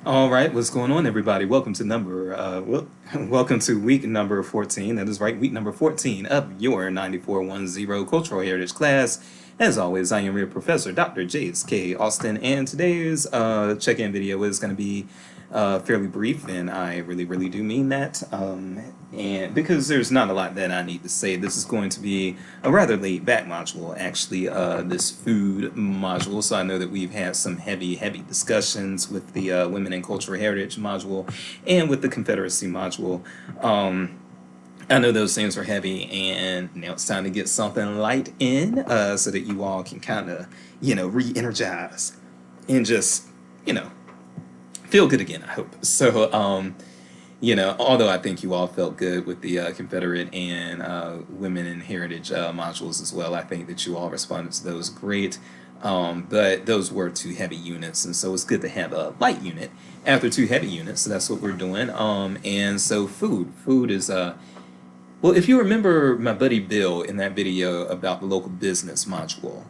All right, what's going on, everybody? Welcome to week number 14. That is right, week number 14 of your 9410 Cultural Heritage class. As always, I am your professor, Dr. J.S.K. Austin, and today's check-in video is going to be fairly brief, and I really, really do mean that. And because there's not a lot that I need to say, this is going to be a rather laid back module, actually, this food module. So I know that we've had some heavy, heavy discussions with the Women in Cultural Heritage module and with the Confederacy module. I know those things are heavy, and now it's time to get something light in so that you all can kind of, re energize and just, you know, feel good again, I hope. Although I think you all felt good with the Confederate and Women in Heritage modules as well, I think that you all responded to those great. But those were two heavy units, and so it's good to have a light unit after two heavy units. So that's what we're doing. And so food is well, if you remember my buddy Bill in that video about the local business module,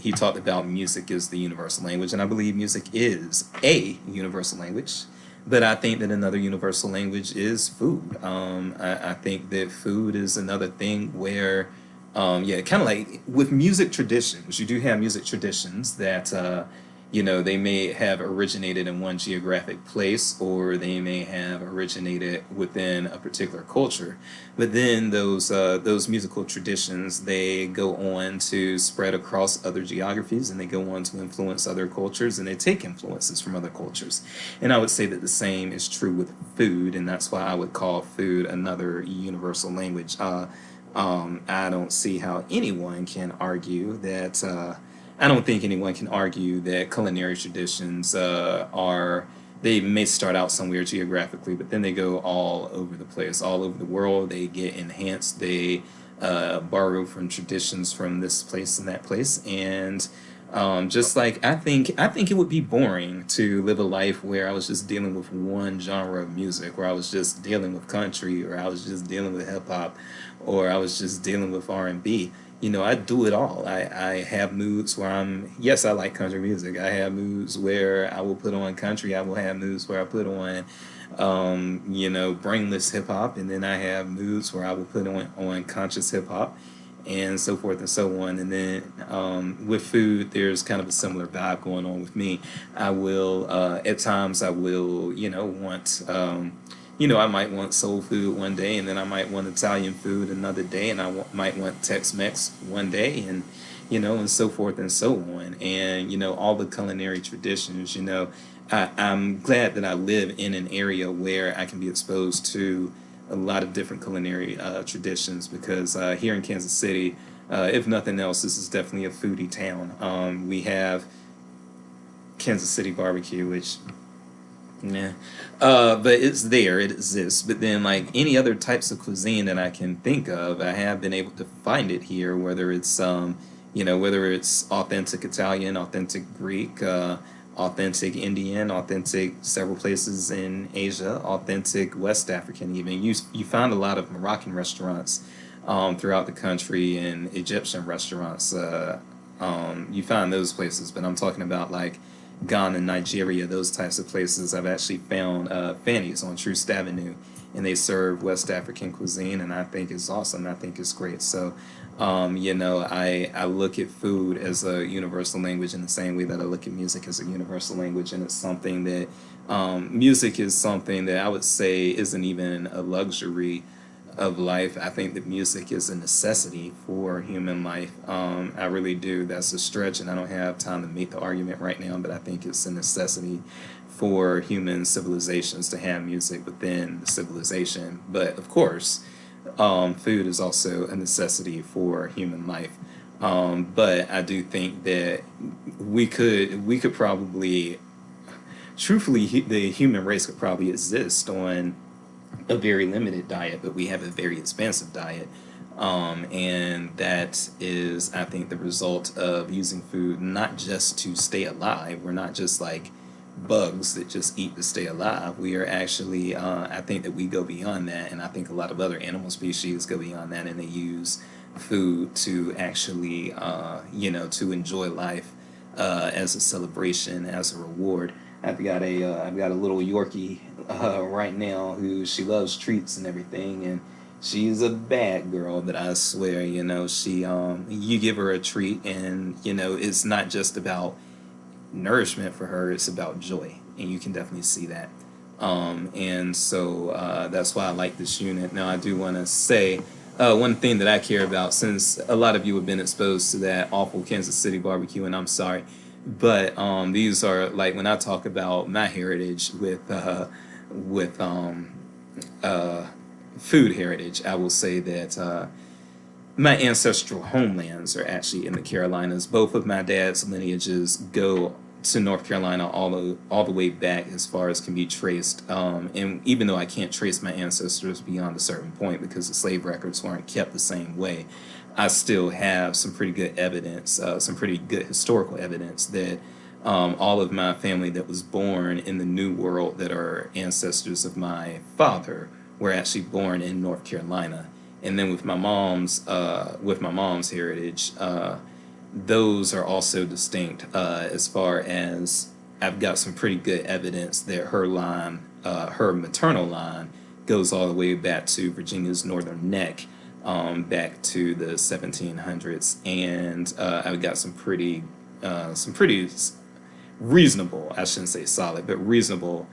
he talked about music is the universal language, and I believe music is a universal language. But I think that another universal language is food. I think that food is another thing where, yeah, kind of like with music traditions, you do have music traditions that they may have originated in one geographic place, or they may have originated within a particular culture. But then those musical traditions, they go on to spread across other geographies, and they go on to influence other cultures, and they take influences from other cultures. And I would say that the same is true with food, and that's why I would call food another universal language. I don't see how anyone can argue that. I don't think anyone can argue that culinary traditions are. They may start out somewhere geographically, but then they go all over the place, all over the world. They get enhanced. They borrow from traditions from this place and that place, and just like I think it would be boring to live a life where I was just dealing with one genre of music, where I was just dealing with country, or I was just dealing with hip hop, or I was just dealing with R&B. I do it all. I have moods where yes, I like country music. I have moods where I will put on country. I will have moods where I put on, brainless hip hop. And then I have moods where I will put on conscious hip hop and so forth and so on. And then with food, there's kind of a similar vibe going on with me. At times, I will, want. I might want soul food one day, and then I might want Italian food another day, and might want Tex-Mex one day, and so forth and so on. And, all the culinary traditions, I'm glad that I live in an area where I can be exposed to a lot of different culinary traditions because here in Kansas City, if nothing else, this is definitely a foodie town. We have Kansas City barbecue, which yeah, but it's there, it exists. But then, like any other types of cuisine that I can think of, I have been able to find it here. Whether it's authentic Italian, authentic Greek, authentic Indian, authentic several places in Asia, authentic West African. Even you find a lot of Moroccan restaurants throughout the country and Egyptian restaurants. You find those places, but I'm talking about like Ghana, Nigeria, those types of places. I've actually found Fanny's on Troost Avenue, and they serve West African cuisine, and I think it's awesome. I think it's great. So, I look at food as a universal language in the same way that I look at music as a universal language, and it's something that music is something that I would say isn't even a luxury of life. I think that music is a necessity for human life. I really do. That's a stretch, and I don't have time to make the argument right now, but I think it's a necessity for human civilizations to have music within the civilization. But of course, food is also a necessity for human life. But I do think that we could probably, truthfully, the human race could probably exist on a very limited diet, but we have a very expansive diet. And that is, I think, the result of using food not just to stay alive. We're not just like bugs that just eat to stay alive. We are actually, I think that we go beyond that, and I think a lot of other animal species go beyond that, and they use food to actually, to enjoy life as a celebration, as a reward. I've got a little Yorkie right now who she loves treats and everything, and she's a bad girl. But I swear, she you give her a treat, and it's not just about nourishment for her; it's about joy, and you can definitely see that. And so that's why I like this unit. Now, I do want to say one thing that I care about, since a lot of you have been exposed to that awful Kansas City barbecue, and I'm sorry, but these are like when I talk about my heritage with uh, food heritage, I will say that my ancestral homelands are actually in the Carolinas. Both of my dad's lineages go to North Carolina all the way back as far as can be traced. And even though I can't trace my ancestors beyond a certain point because the slave records weren't kept the same way, I still have some pretty good evidence, some pretty good historical evidence that all of my family that was born in the New World that are ancestors of my father were actually born in North Carolina. And then with my mom's heritage, those are also distinct as far as I've got some pretty good evidence that her maternal line, goes all the way back to Virginia's Northern Neck, back to the 1700s, and I've got some pretty reasonable, I shouldn't say solid, but reasonable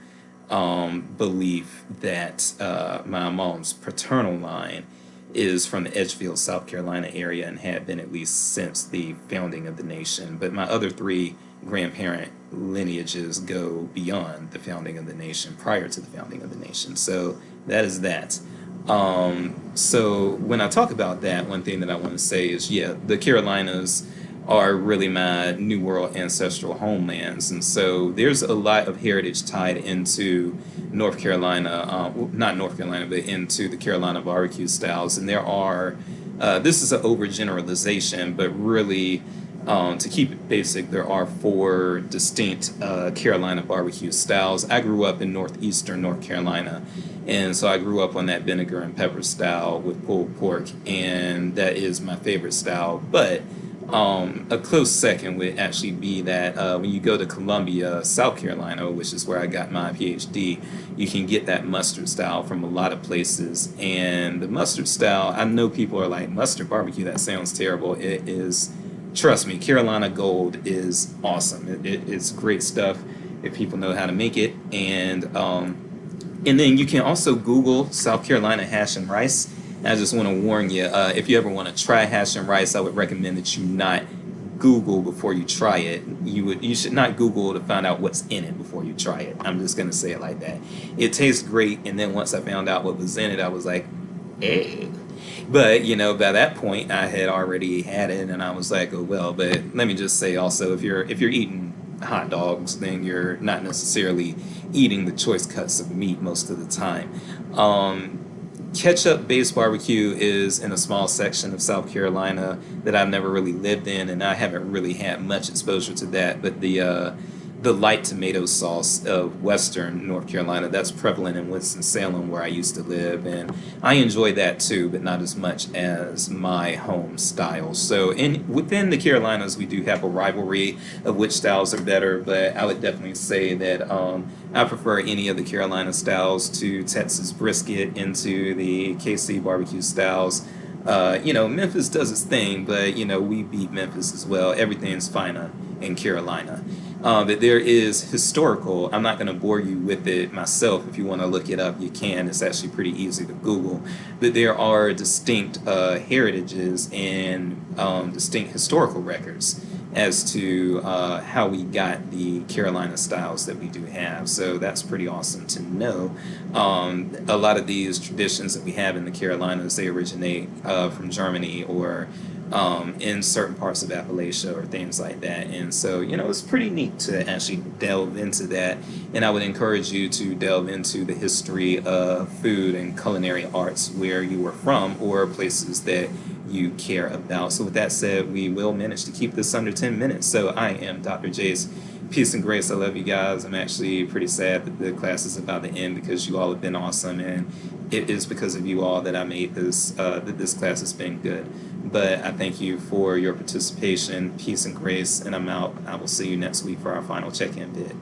belief that my mom's paternal line is from the Edgefield, South Carolina area and had been at least since the founding of the nation. But my other three grandparent lineages go beyond the founding of the nation, prior to the founding of the nation. So that is that. So when I talk about that, one thing that I want to say is, yeah, the Carolinas are really my New World ancestral homelands. And so there's a lot of heritage tied into North Carolina, not North Carolina, but into the Carolina barbecue styles. And this is an overgeneralization, but really, to keep it basic, there are four distinct Carolina barbecue styles. I grew up in northeastern North Carolina, and so I grew up on that vinegar and pepper style with pulled pork, and that is my favorite style. But a close second would actually be that when you go to Columbia, South Carolina, which is where I got my PhD, you can get that mustard style from a lot of places. And the mustard style, I know people are like, mustard barbecue, that sounds terrible. It is, trust me, Carolina Gold is awesome. It's great stuff if people know how to make it. And then you can also Google South Carolina hash and rice. I just want to warn you, if you ever want to try hash and rice, I would recommend that you not Google before you try it. You should not Google to find out what's in it before you try it. I'm just gonna say it like that. It tastes great, and then once I found out what was in it, I was like, eh. But by that point, I had already had it, and I was like, oh well. But let me just say also, if you're eating hot dogs, then you're not necessarily eating the choice cuts of meat most of the time. Ketchup-based barbecue is in a small section of South Carolina that I've never really lived in, and I haven't really had much exposure to that. But the light tomato sauce of Western North Carolina, that's prevalent in Winston-Salem, where I used to live, and I enjoy that too, but not as much as my home style. So within the Carolinas, we do have a rivalry of which styles are better, but I would definitely say that I prefer any of the Carolina styles to Texas brisket, into the KC barbecue styles. Memphis does its thing, but we beat Memphis as well. Everything's finer in Carolina. That there is historical. I'm not going to bore you with it myself. If you want to look it up, you can. It's actually pretty easy to Google. But there are distinct heritages and distinct historical records as to how we got the Carolina styles that we do have. So that's pretty awesome to know. A lot of these traditions that we have in the Carolinas, they originate from Germany or in certain parts of Appalachia or things like that. And so, it's pretty neat to actually delve into that. And I would encourage you to delve into the history of food and culinary arts where you were from or places that you care about. So with that said, we will manage to keep this under 10 minutes. So I am Dr. Jace. Peace and grace. I love you guys. I'm actually pretty sad that the class is about to end because you all have been awesome, and it is because of you all that I made that this class has been good. But I thank you for your participation. Peace and grace, and I'm out. I will see you next week for our final check-in bit.